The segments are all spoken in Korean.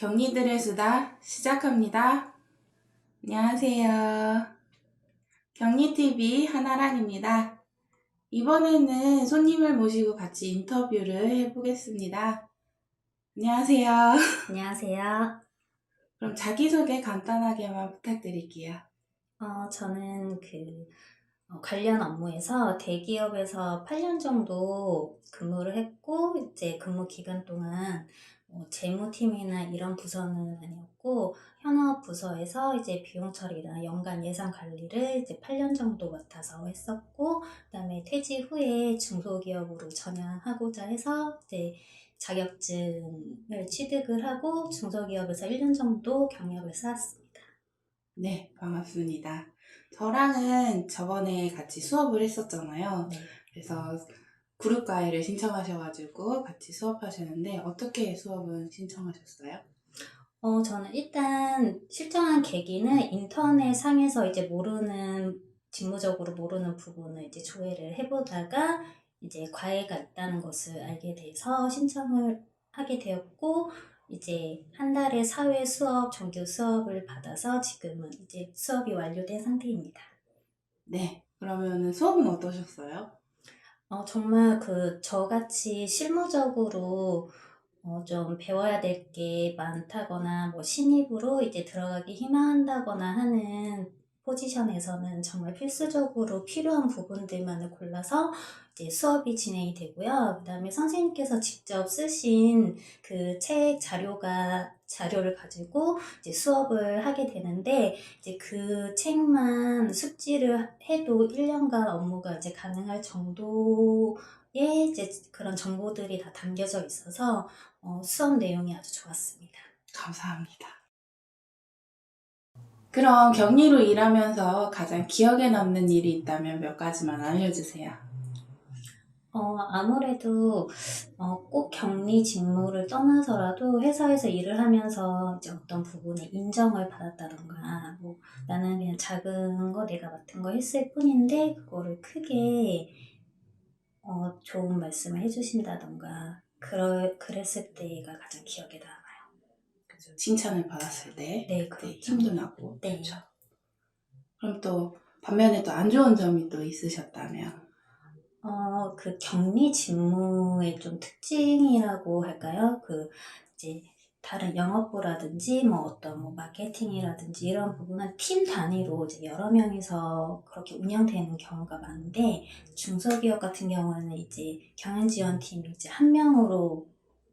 경리들의 수다 시작합니다. 안녕하세요. 경리TV 한아란입니다. 이번에는 손님을 모시고 같이 인터뷰를 해보겠습니다. 안녕하세요. 안녕하세요. 그럼 자기소개 간단하게만 부탁드릴게요. 저는 관련 업무에서 대기업에서 8년 정도 근무를 했고, 이제 근무 기간 동안 재무팀이나 이런 부서는 아니었고, 현업 부서에서 이제 비용 처리나 연간 예산 관리를 이제 8년 정도 맡아서 했었고, 그다음에 퇴직 후에 중소기업으로 전향하고자 해서 이제 자격증을 취득을 하고 중소기업에서 1년 정도 경력을 쌓았습니다. 네, 반갑습니다. 저랑은 저번에 같이 수업을 했었잖아요. 네. 그래서 그룹과외를 신청하셔가지고 같이 수업하셨는데 어떻게 수업은 신청하셨어요? 저는 일단 실정한 계기는 인터넷 상에서 이제 직무적으로 모르는 부분을 이제 조회를 해보다가 이제 과외가 있다는 것을 알게 돼서 신청을 하게 되었고, 이제 한 달에 사회 수업, 정규 수업을 받아서 지금은 이제 수업이 완료된 상태입니다. 네, 그러면 수업은 어떠셨어요? 정말 저같이 실무적으로 좀 배워야 될 게 많다거나 뭐 신입으로 이제 들어가기 희망한다거나 하는 포지션에서는 정말 필수적으로 필요한 부분들만을 골라서 이제 수업이 진행이 되고요. 그다음에 선생님께서 직접 쓰신 그 책 자료를 가지고 이제 수업을 하게 되는데, 이제 그 책만 숙지를 해도 1년간 업무가 이제 가능할 정도의 이제 그런 정보들이 다 담겨져 있어서 수업 내용이 아주 좋았습니다. 감사합니다. 그럼 격리로 일하면서 가장 기억에 남는 일이 있다면 몇 가지만 알려주세요. 아무래도 꼭 격리 직무를 떠나서라도 회사에서 일을 하면서 이제 어떤 부분에 인정을 받았다던가, 뭐 나는 그냥 작은 거 내가 맡은 거 했을 뿐인데 그거를 크게 좋은 말씀을 해주신다던가 그랬을 때가 가장 기억에 남아요. 그죠. 칭찬을 받았을 때 네, 그때 그렇죠. 힘도 나고. 네. 그렇죠. 그럼 또 반면에 또 안 좋은 점이 또 있으셨다면? 그 격리 직무의 좀 특징이라고 할까요? 이제 다른 영업부라든지 뭐 어떤 뭐 마케팅이라든지 이런 부분은 팀 단위로 이제 여러 명이서 그렇게 운영되는 경우가 많은데, 중소기업 같은 경우는 이제 경영지원팀이 이제 한 명으로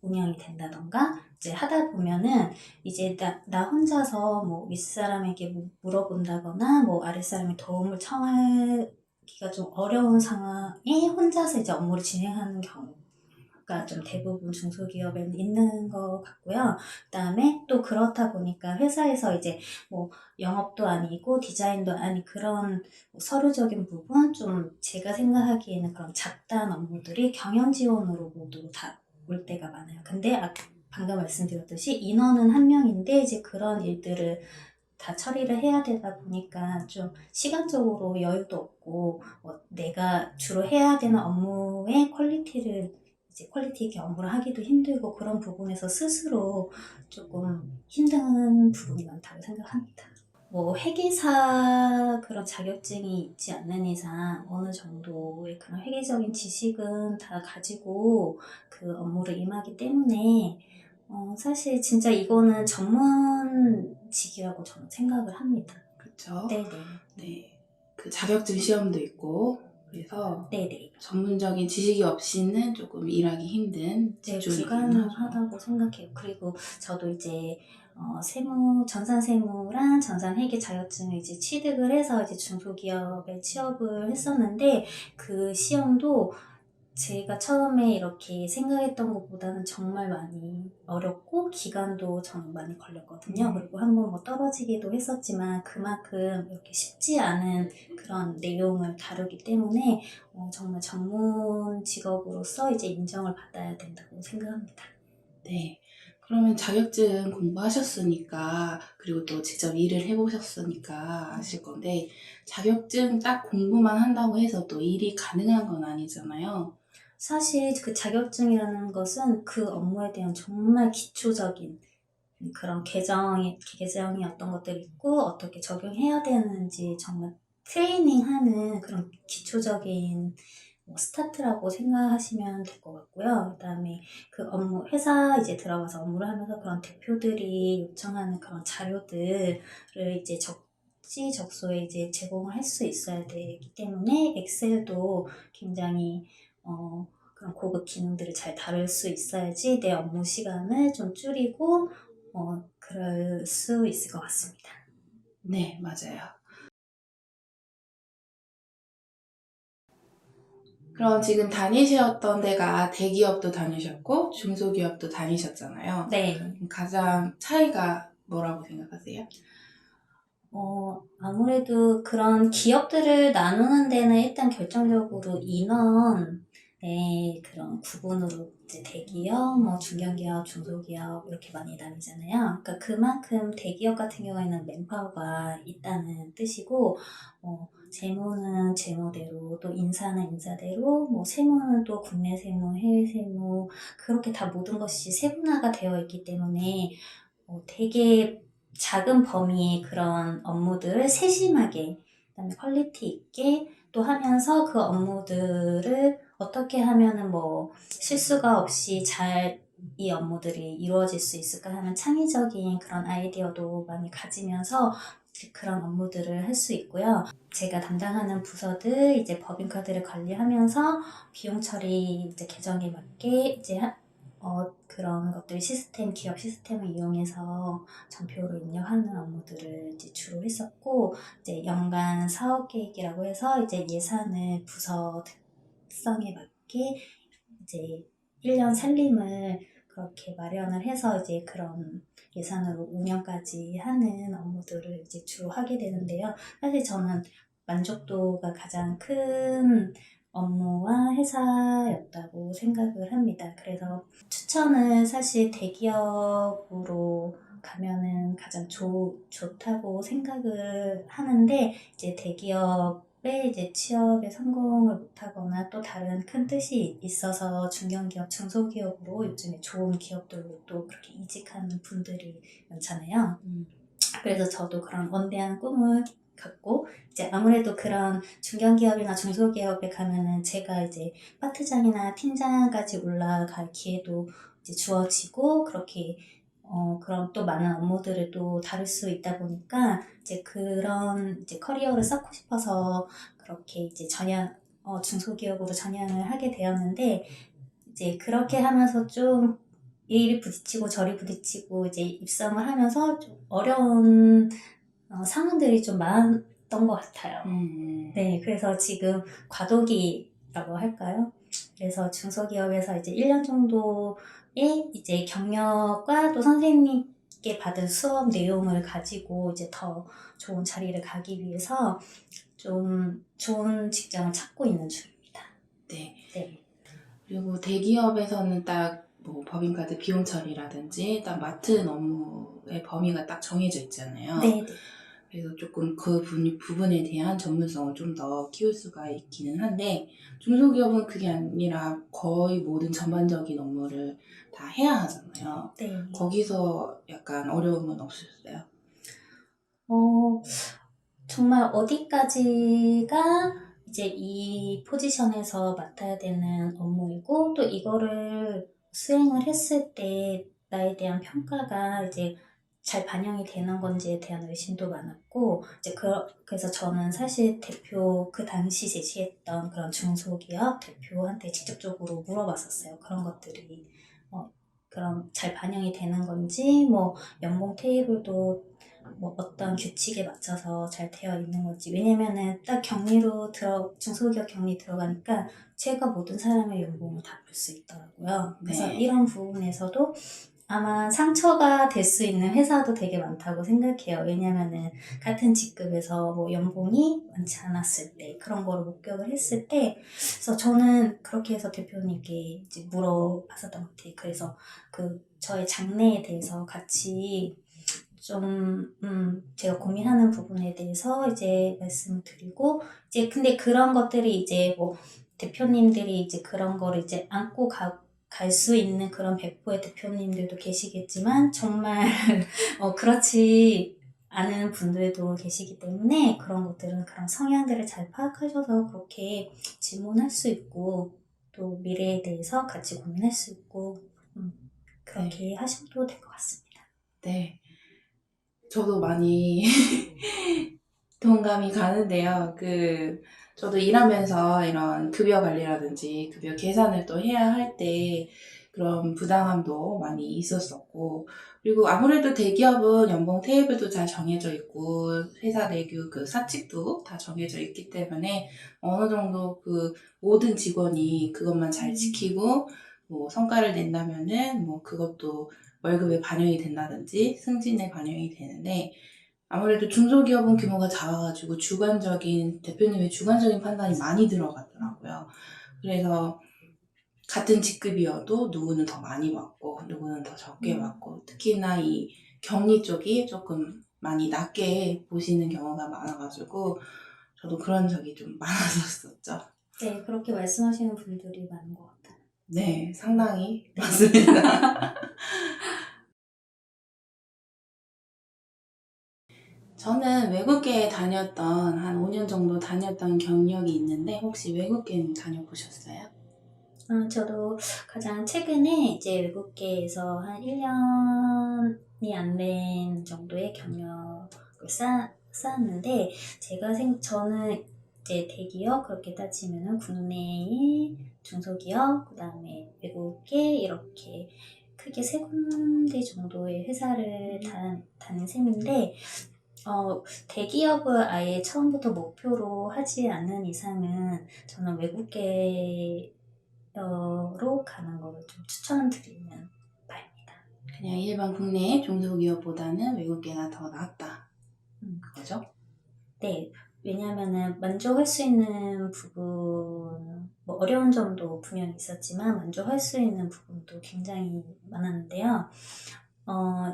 운영이 된다던가, 이제 하다 보면은 이제 나 혼자서 뭐 윗사람에게 물어본다거나 뭐 아랫사람의 도움을 청하기가 좀 어려운 상황에 혼자서 이제 업무를 진행하는 경우가 좀 대부분 중소기업에는 있는 것 같고요. 그다음에 또 그렇다 보니까 회사에서 이제 뭐 영업도 아니고 디자인도 아닌 그런 뭐 서류적인 부분, 좀 제가 생각하기에는 그런 잡다한 업무들이 경영 지원으로 모두 다 올 때가 많아요. 근데 방금 말씀드렸듯이 인원은 한 명인데 이제 그런 일들을 다 처리를 해야 되다 보니까 좀 시간적으로 여유도 없고, 내가 주로 해야 되는 업무의 퀄리티 있게 업무를 하기도 힘들고, 그런 부분에서 스스로 조금 힘든 부분이 많다고 생각합니다. 뭐 회계사 그런 자격증이 있지 않는 이상 어느 정도의 그런 회계적인 지식은 다 가지고 그 업무를 임하기 때문에 사실 진짜 이거는 전문직이라고 저는 생각을 합니다. 그렇죠. 네네. 네. 그 자격증 시험도 있고 그래서 네네. 전문적인 지식이 없이는 조금 일하기 힘든 네, 직종이긴 하죠. 불가능하다고 생각해요. 그리고 저도 이제 전산세무랑 전산회계 자격증을 이제 취득을 해서 이제 중소기업에 취업을 했었는데, 그 시험도 제가 처음에 이렇게 생각했던 것보다는 정말 많이 어렵고 기간도 저는 많이 걸렸거든요. 그리고 한번 뭐 떨어지기도 했었지만 그만큼 이렇게 쉽지 않은 그런 내용을 다루기 때문에 정말 전문 직업으로서 이제 인정을 받아야 된다고 생각합니다. 네. 그러면 자격증 공부하셨으니까 그리고 또 직접 일을 해보셨으니까 아실 건데 자격증 딱 공부만 한다고 해서 또 일이 가능한 건 아니잖아요. 사실 그 자격증이라는 것은 그 업무에 대한 정말 기초적인 그런 계정이 어떤 것들이 있고 어떻게 적용해야 되는지 정말 트레이닝하는 그런 기초적인 스타트라고 생각하시면 될 것 같고요. 그다음에 그 회사 이제 들어가서 업무를 하면서 그런 대표들이 요청하는 그런 자료들을 이제 적소에 이제 제공을 할 수 있어야 되기 때문에 엑셀도 굉장히 그런 고급 기능들을 잘 다룰 수 있어야지 내 업무 시간을 좀 줄이고 그럴 수 있을 것 같습니다. 네, 맞아요. 그럼 지금 다니셨던 데가 대기업도 다니셨고 중소기업도 다니셨잖아요. 네. 가장 차이가 뭐라고 생각하세요? 아무래도 그런 기업들을 나누는 데는 일단 결정적으로 인원의 그런 구분으로 이제 대기업, 뭐 중견기업, 중소기업 이렇게 많이 나뉘잖아요. 그러니까 그만큼 대기업 같은 경우에는 맨파워가 있다는 뜻이고, 재무는 재무대로, 또 인사는 인사대로, 뭐 세무는 또 국내 세무, 해외 세무, 그렇게 다 모든 것이 세분화가 되어 있기 때문에 되게 작은 범위의 그런 업무들을 세심하게, 그다음에 퀄리티 있게 또 하면서 그 업무들을 어떻게 하면은 뭐 실수가 없이 잘 이 업무들이 이루어질 수 있을까 하는 창의적인 그런 아이디어도 많이 가지면서 그런 업무들을 할 수 있고요. 제가 담당하는 부서들 이제 법인카드를 관리하면서 비용 처리 이제 계정에 맞게 이제 그런 것들 기업 시스템을 이용해서 전표로 입력하는 업무들을 이제 주로 했었고, 이제 연간 사업 계획이라고 해서 이제 예산을 부서 특성에 맞게 이제 1년 살림을 그렇게 마련을 해서 이제 그런 예산으로 운영까지 하는 업무들을 이제 주로 하게 되는데요. 사실 저는 만족도가 가장 큰 업무와 회사였다고 생각을 합니다. 그래서 추천을 사실 대기업으로 가면은 가장 좋다고 생각을 하는데, 이제 대기업에 이제 취업에 성공을 못하거나 또 다른 큰 뜻이 있어서 중견기업, 중소기업으로 요즘에 좋은 기업들로 또 그렇게 이직하는 분들이 많잖아요. 그래서 저도 그런 원대한 꿈을 갖고, 이제 아무래도 그런 중견기업이나 중소기업에 가면은 제가 이제 파트장이나 팀장까지 올라갈 기회도 이제 주어지고, 그렇게 그런 또 많은 업무들을 또 다룰 수 있다 보니까 이제 그런 이제 커리어를 쌓고 싶어서 그렇게 이제 중소기업으로 전향을 하게 되었는데, 이제 그렇게 하면서 좀 이리 부딪히고 저리 부딪히고 이제 입성을 하면서 좀 어려운 상황들이 좀 많았던 것 같아요. 네, 그래서 지금 과도기라고 할까요? 그래서 중소기업에서 이제 1년 정도의 이제 경력과 또 선생님께 받은 수업 내용을 가지고 이제 더 좋은 자리를 가기 위해서 좀 좋은 직장을 찾고 있는 중입니다. 네. 네. 그리고 대기업에서는 딱 뭐 법인카드 비용 처리라든지 딱 맡은 업무의 범위가 딱 정해져 있잖아요. 네, 네. 그래서 조금 그 부분에 대한 전문성을 좀 더 키울 수가 있기는 한데, 중소기업은 그게 아니라 거의 모든 전반적인 업무를 다 해야 하잖아요. 네. 거기서 약간 어려움은 없으셨어요? 정말 어디까지가 이제 이 포지션에서 맡아야 되는 업무이고, 또 이거를 수행을 했을 때 나에 대한 평가가 이제 잘 반영이 되는 건지에 대한 의심도 많았고, 이제 그래서 저는 사실 그 당시 제시했던 그런 중소기업 대표한테 직접적으로 물어봤었어요. 그런 것들이 그럼 잘 반영이 되는 건지, 뭐 연봉 테이블도 뭐 어떤 규칙에 맞춰서 잘 되어 있는 건지. 왜냐면은 딱 중소기업 격리 들어가니까 제가 모든 사람의 연봉을 다 볼 수 있더라고요. 그래서 네. 이런 부분에서도 아마 상처가 될 수 있는 회사도 되게 많다고 생각해요. 왜냐면은 같은 직급에서 뭐 연봉이 많지 않았을 때, 그런 거를 목격을 했을 때, 그래서 저는 그렇게 해서 대표님께 이제 물어봤었던 것 같아요. 그래서 저의 장래에 대해서 같이 좀, 제가 고민하는 부분에 대해서 이제 말씀을 드리고, 이제 근데 그런 것들이 이제 뭐 대표님들이 이제 그런 거를 이제 안고 달 수 있는 그런 백포의 대표님들도 계시겠지만 정말 그렇지 않은 분들도 계시기 때문에 그런 것들은 그런 성향들을 잘 파악하셔서 그렇게 질문할 수 있고 또 미래에 대해서 같이 고민할 수 있고 그렇게 하셔도 될 것 같습니다. 네. 저도 많이 동감이 가는데요. 저도 일하면서 이런 급여 관리라든지 급여 계산을 또 해야 할 때 그런 부담감도 많이 있었었고, 그리고 아무래도 대기업은 연봉 테이블도 잘 정해져 있고, 회사 내규 사칙도 다 정해져 있기 때문에 어느 정도 모든 직원이 그것만 잘 지키고, 뭐 성과를 낸다면은 뭐 그것도 월급에 반영이 된다든지 승진에 반영이 되는데, 아무래도 중소기업은 규모가 작아가지고 대표님의 주관적인 판단이 많이 들어가더라고요. 그래서 같은 직급이어도 누구는 더 많이 받고 누구는 더 적게 받고, 특히나 이 격리 쪽이 조금 많이 낮게 보시는 경우가 많아가지고 저도 그런 적이 좀 많았었죠. 네, 그렇게 말씀하시는 분들이 많은 것 같아요. 네, 상당히 맞습니다. 저는 외국계 다녔던 한 5년 정도 다녔던 경력이 있는데, 혹시 외국계는 다녀보셨어요? 저도 가장 최근에 이제 외국계에서 한 1년이 안 된 정도의 경력을 쌓았는데, 저는 이제 대기업, 그렇게 따지면은 국내의 중소기업, 그 다음에 외국계, 이렇게 크게 세 군데 정도의 회사를 다닌 셈인데, 대기업을 아예 처음부터 목표로 하지 않는 이상은 저는 외국계 로 가는 거를 좀 추천드리는 바입니다. 그냥 일반 국내 중소기업보다는 외국계가 더 낫다. 그거죠? 네, 왜냐하면은 만족할 수 있는 부분, 뭐 어려운 점도 분명히 있었지만 만족할 수 있는 부분도 굉장히 많았는데요.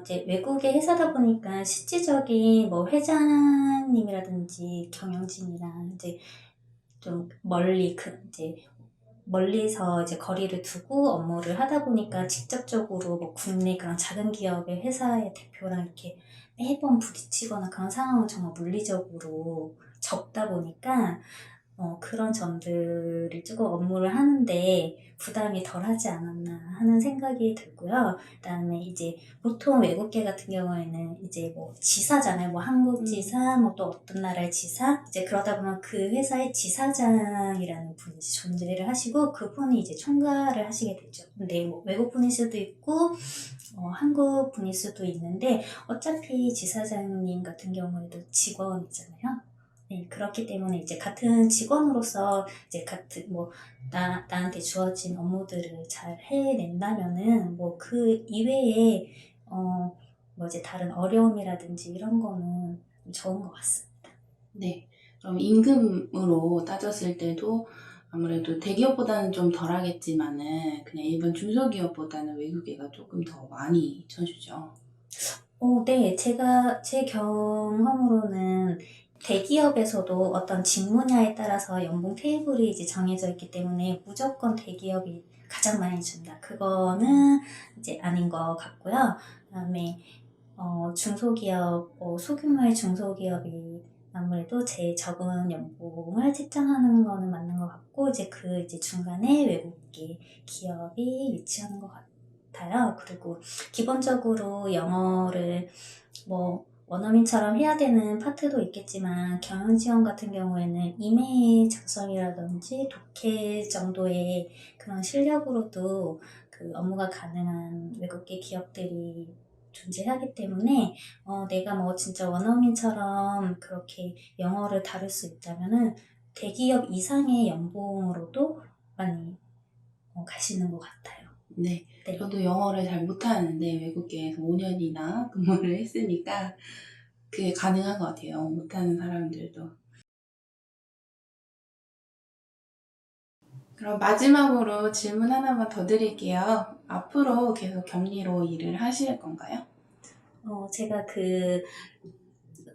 이제 외국의 회사다 보니까 실질적인 뭐 회장님이라든지 경영진이랑 이제 좀 멀리서 이제 거리를 두고 업무를 하다 보니까 직접적으로 뭐 국내 그런 작은 기업의 회사의 대표랑 이렇게 매번 부딪히거나 그런 상황은 정말 물리적으로 적다 보니까 그런 점들을 조금 업무를 하는데 부담이 덜하지 않았나 하는 생각이 들고요. 그다음에 이제 보통 외국계 같은 경우에는 이제 뭐 지사잖아요. 뭐 한국 지사, 뭐 또 어떤 나라의 지사. 이제 그러다 보면 그 회사의 지사장이라는 분이 존재를 하시고 그분이 이제 총괄을 하시게 되죠. 근데 뭐 외국 분일 수도 있고 한국 분일 수도 있는데 어차피 지사장님 같은 경우에도 직원이잖아요. 네, 그렇기 때문에 이제 같은 직원으로서 이제 나한테 주어진 업무들을 잘 해낸다면은 뭐 그 이외에 뭐 이제 다른 어려움이라든지 이런 거는 적은 것 같습니다. 네. 그럼 임금으로 따졌을 때도 아무래도 대기업보다는 좀 덜하겠지만은 그냥 일반 중소기업보다는 외국계가 조금 더 많이 쳐주죠. 네, 제 경험으로는 대기업에서도 어떤 직무냐에 따라서 연봉 테이블이 이제 정해져 있기 때문에 무조건 대기업이 가장 많이 준다. 그거는 이제 아닌 것 같고요. 그다음에 중소기업, 소규모의 중소기업이 아무래도 제일 적은 연봉을 책정하는 거는 맞는 것 같고, 이제 중간에 외국계 기업이 위치하는 것 같아요. 그리고 기본적으로 영어를 뭐 원어민처럼 해야 되는 파트도 있겠지만 경영 지원 같은 경우에는 이메일 작성이라든지 독해 정도의 그런 실력으로도 그 업무가 가능한 외국계 기업들이 존재하기 때문에 내가 뭐 진짜 원어민처럼 그렇게 영어를 다룰 수 있다면은 대기업 이상의 연봉으로도 많이 가시는 것 같아요. 네. 네. 저도 영어를 잘 못하는데 외국계에서 5년이나 근무를 했으니까 그게 가능한 것 같아요. 영어 못하는 사람들도. 그럼 마지막으로 질문 하나만 더 드릴게요. 앞으로 계속 격리로 일을 하실 건가요? 제가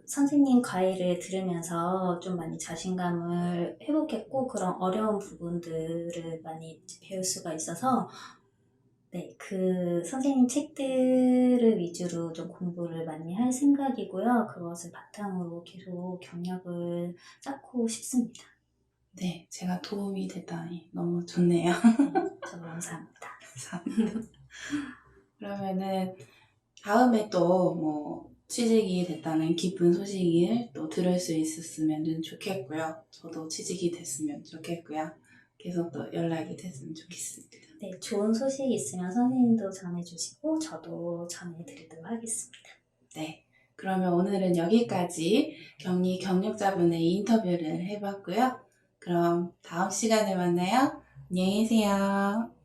선생님 과외를 들으면서 좀 많이 자신감을 회복했고 그런 어려운 부분들을 많이 배울 수가 있어서 네, 그 선생님 책들을 위주로 좀 공부를 많이 할 생각이고요. 그것을 바탕으로 계속 경력을 쌓고 싶습니다. 네, 제가 도움이 됐다니 너무 좋네요. 네, 저도 감사합니다. 감사합니다. 그러면은 다음에 또 뭐 취직이 됐다는 기쁜 소식을 또 들을 수 있었으면 좋겠고요. 저도 취직이 됐으면 좋겠고요. 계속 또 연락이 됐으면 좋겠습니다. 네, 좋은 소식 있으면 선생님도 전해주시고 저도 전해드리도록 하겠습니다. 네, 그러면 오늘은 여기까지 격리 경력자분의 인터뷰를 해봤고요. 그럼 다음 시간에 만나요. 안녕히 계세요.